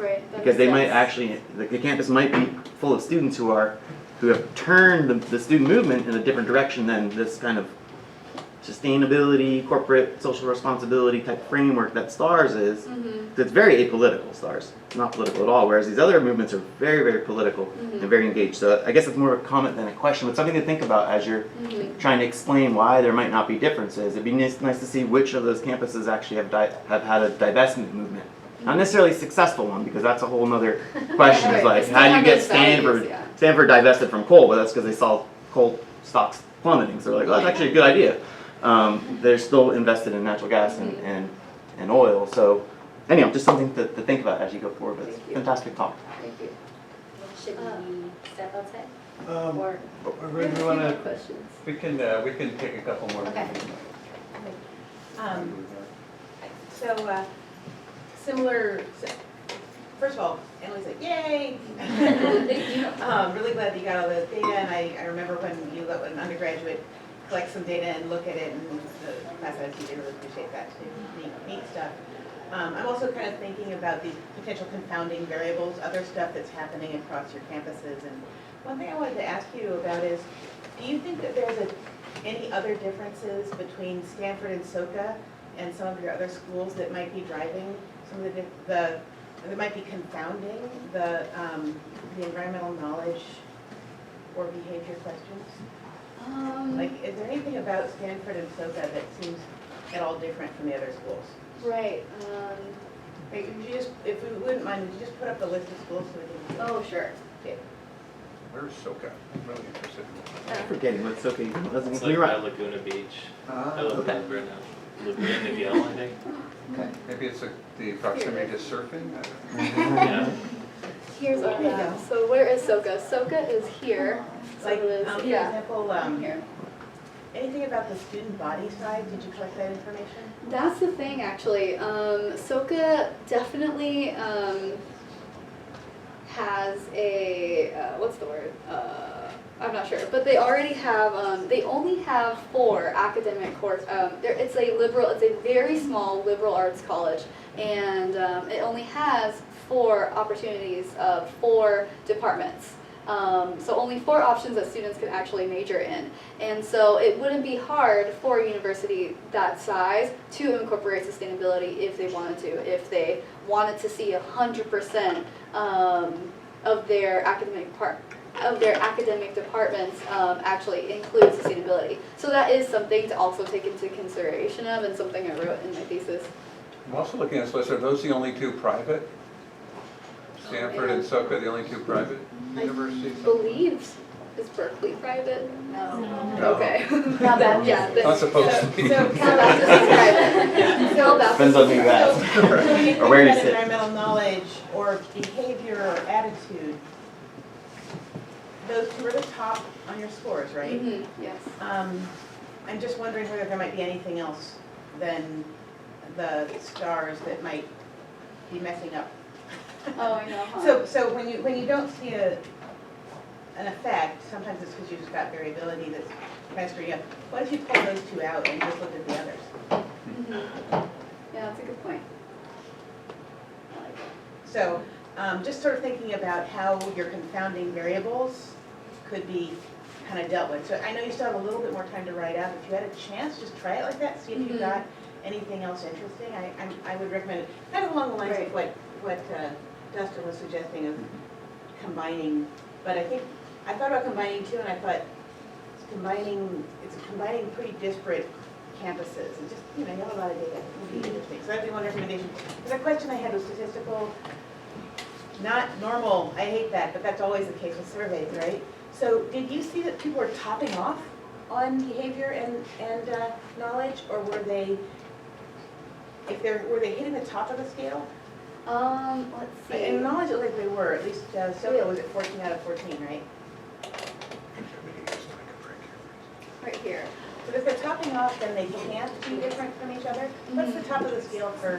Right. Because they might actually, the campus might be full of students who have turned the student movement in a different direction than this kind of sustainability, corporate social responsibility type framework that STARS is. It's very apolitical, STARS. It's not political at all, whereas these other movements are very, very political and very engaged. So I guess it's more of a comment than a question, but something to think about as you're trying to explain why there might not be differences. It'd be nice to see which of those campuses actually have had a divestment movement. Not necessarily a successful one, because that's a whole other question. Is like, how do you get Stanford divested from coal? Well, that's because they saw coal stocks plummeting. So they're like, well, that's actually a good idea. They're still invested in natural gas and oil. So anyhow, just something to think about as you go forward. But it's a fantastic talk. Thank you. Should we step outside? Or We want to. Questions? We can take a couple more. Okay. Similar, first of all, AnaLisa, yay! Really glad that you got all the data, and I remember when you let an undergraduate collect some data and look at it, and the class I was teaching really appreciate that too. Neat stuff. I'm also kind of thinking about these potential confounding variables, other stuff that's happening across your campuses, and one thing I wanted to ask you about is, do you think that there's any other differences between Stanford and SoCA and some of your other schools that might be driving some of that might be confounding the environmental knowledge or behavior questions? Like, is there anything about Stanford and SoCA that seems at all different from the other schools? Right. If we wouldn't mind, would you just put up the list of schools so we can? Oh, sure. Okay. Where's SoCA? I'm really interested in that. I'm forgetting what it's okay. It's like by Laguna Beach. I live okay. in Laguna. Laguna Miguel, I think. Okay. Maybe it's the proximity to surfing? Yeah. Here's our There you map. go. So where is SoCA? SoCA is here. So Like, it is, for yeah. example, Here. anything about the student body side? Did you collect that information? That's the thing, actually. SoCA definitely has a what's the word? I'm not sure, but they already have. They only have 4 academic courses. It's a very small liberal arts college, and it only has 4 opportunities of 4 departments. So only 4 options that students can actually major in. And so it wouldn't be hard for a university that size to incorporate sustainability if they wanted to see 100% of their academic departments actually include sustainability. So that is something to also take into consideration of, and something I wrote in my thesis. I'm also looking at this list. Are those the only 2 private? Stanford and SoCA, the only 2 private universities? I believe, is Berkeley private? No. Okay. Not bad, yeah. Not supposed to be. Cal Baptist is private. Cal Baptist Depends on who you is ask. So you Or where you think sit. about environmental knowledge or behavior or attitude, those 2 are the top on your scores, right? Yes. I'm just wondering whether there might be anything else than the stars that might be messing up. Oh, I know, huh? So when you don't see an effect, sometimes it's because you've just got variability that's kind of screwing up. What if you pull those 2 out and just look at the others? Yeah, that's a good point. I like it. So just sort of thinking about how your confounding variables could be kind of dealt with. So I know you still have a little bit more time to write out. If you had a chance, just try it like that. See if you got anything else interesting. I would recommend it. Kind of along the lines of what Dustin was suggesting of combining. But I thought about combining 2, and I thought it's combining pretty disparate campuses. And just, you have a lot of data. It would be interesting. So that'd be one recommendation. The question I had was statistical. Not normal, I hate that, but that's always the case with surveys, right? So did you see that people were topping off on behavior and knowledge, or were they hitting the top of the scale? Let's see. In knowledge, it looked like they were. At least SoCA was at 14 out of 14, right? Right here. But if they're topping off, then they can't be different from each other. What's the top of the scale for?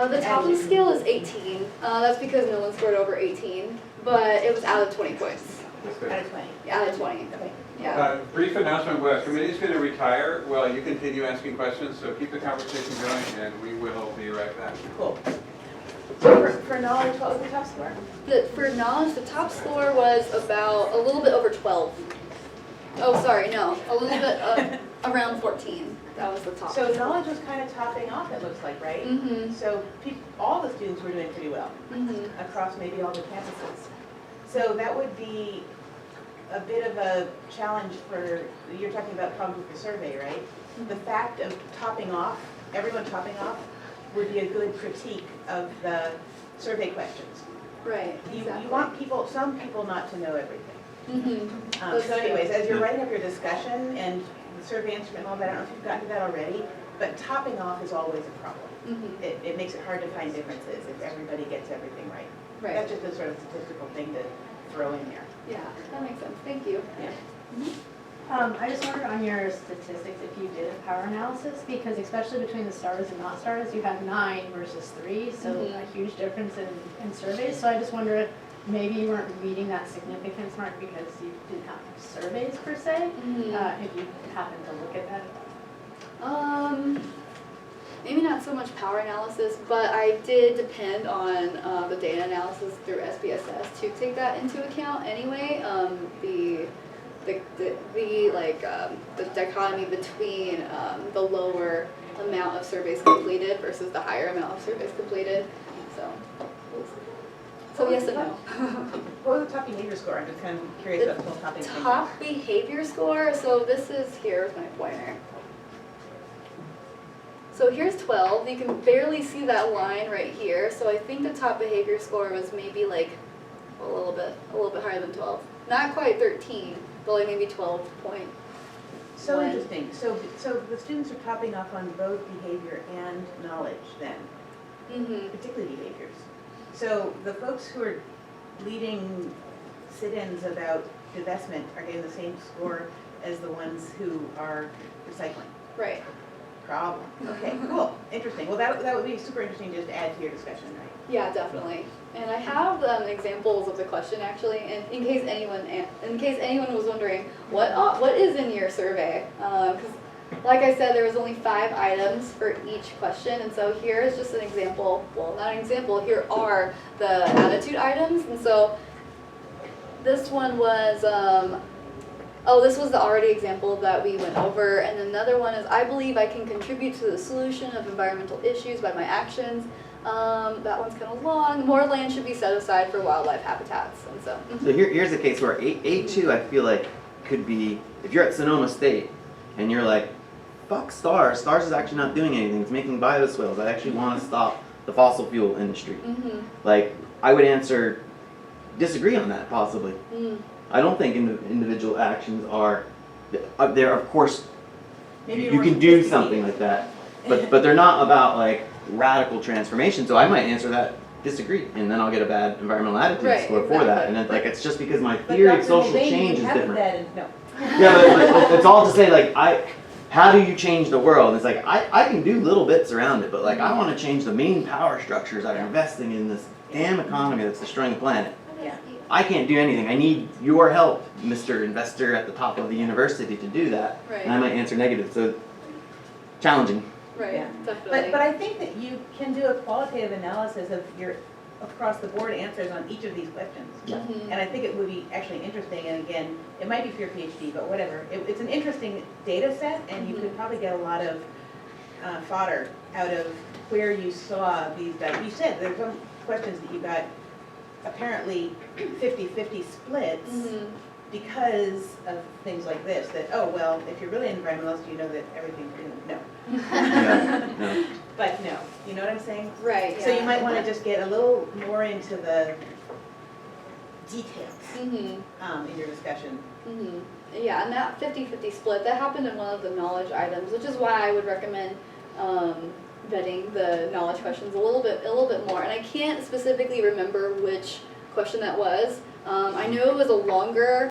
The top of the scale is 18. That's because no one scored over 18, but it was out of 20 points. Out of 20. Out of 20. Okay. Yeah. Brief announcement, committee's going to retire while you continue asking questions, so keep the conversation going, and we will be right back. Cool. For knowledge, what was the top score? For knowledge, the top score was about a little bit over 12. Oh, sorry, no, a little bit around 14. That was the top. So knowledge was kind of topping off, it looks like, right? Mm-hmm. So all the students were doing pretty well Mm-hmm. across maybe all the campuses. So that would be a bit of a challenge for, you're talking about problems with the survey, right? The fact of topping off, everyone topping off, would be a good critique of the survey questions. Right. You Exactly. want people, some people not to know everything. Mm-hmm. So anyways, as you're writing up your discussion and the survey instrument and all that, I don't know if you've gotten to that already, but topping off is always a problem. Mm-hmm. It makes it hard to find differences if everybody gets everything right. Right. That's just a sort of statistical thing to throw in there. Yeah, that makes sense. Thank you. Yeah. I just wondered on your statistics if you did a power analysis, because especially between the stars and not stars, you had 9 versus 3, so Mhm. a huge difference in surveys. So I just wonder if maybe you weren't reading that significance mark because you didn't have surveys per se, Mm-hmm. if you happen to look at that. Maybe not so much power analysis, but I did depend on the data analysis through SJSU to take that into account anyway. The dichotomy between the lower amount of surveys completed versus the higher amount of surveys completed. So yes and no. What was the top behavior score? I'm just kind of curious about the whole topping thing. Top behavior score, so this is, here's my pointer. So here's 12, you can barely see that line right here, so I think the top behavior score was maybe like a little bit higher than 12. Not quite 13, but like maybe 12 point. So One. interesting. So the students are topping off on both behavior and knowledge then, Mm-hmm. particularly behaviors. So the folks who are leading sit-ins about divestment are getting the same score as the ones who are recycling. Right. Problem. Okay, cool, interesting. Well, that would be super interesting to just add to your discussion, right? Yeah, definitely. And I have examples of the question actually, and in case anyone was wondering, what is in your survey? Because like I said, there was only 5 items for each question, and so here is just an example. Well, not an example. Here are the attitude items, and so this one was. This was the already example that we went over, and another one is, I believe I can contribute to the solution of environmental issues by my actions. That one's kind of long. More land should be set aside for wildlife habitats, and so. So here's a case where A2 I feel like could be, if you're at Sonoma State and you're like, fuck stars, stars is actually not doing anything, it's making bioswales, I actually want to stop the fossil fuel industry. Mm-hmm. Like, I would answer, disagree on that possibly. Mm. I don't think individual actions are, they're of course, Maybe you more can do sophisticated. something like that, but they're not about like radical transformation, so I might answer that disagree, and then I'll get a bad environmental attitude Right, score for that, exactly. and then like it's just because my But theory of Dr. social Mulvaney change is had different. that and- no. Yeah, but it's all to say like how do you change the world? And it's like I can do little bits around it, but like I want to change the main power structures that are investing in this damn economy that's destroying the planet. Yeah. I can't do anything. I need your help, Mr. Investor at the top of the university, to do that. Right. And I might answer negative, so challenging. Right. Yeah. Definitely. But I think that you can do a qualitative analysis of your across the board answers on each of these questions. Yeah. Mhm. And I think it would be actually interesting, and again, it might be for your PhD, but whatever. It's an interesting data set, and you could probably get a lot of fodder out of where you saw these, you said there's some questions that you got apparently 50-50 splits Mhm. because of things like this, that, oh, well, if you're really an environmentalist, you know that everything's, no. Yeah, no. But no, you know what I'm saying? Right. So you yeah. might want to just get a little more into the details Mhm. in your discussion. Mhm. Yeah, and that 50-50 split, that happened in one of the knowledge items, which is why I would recommend vetting the knowledge questions a little bit more. And I can't specifically remember which question that was. I know it was a longer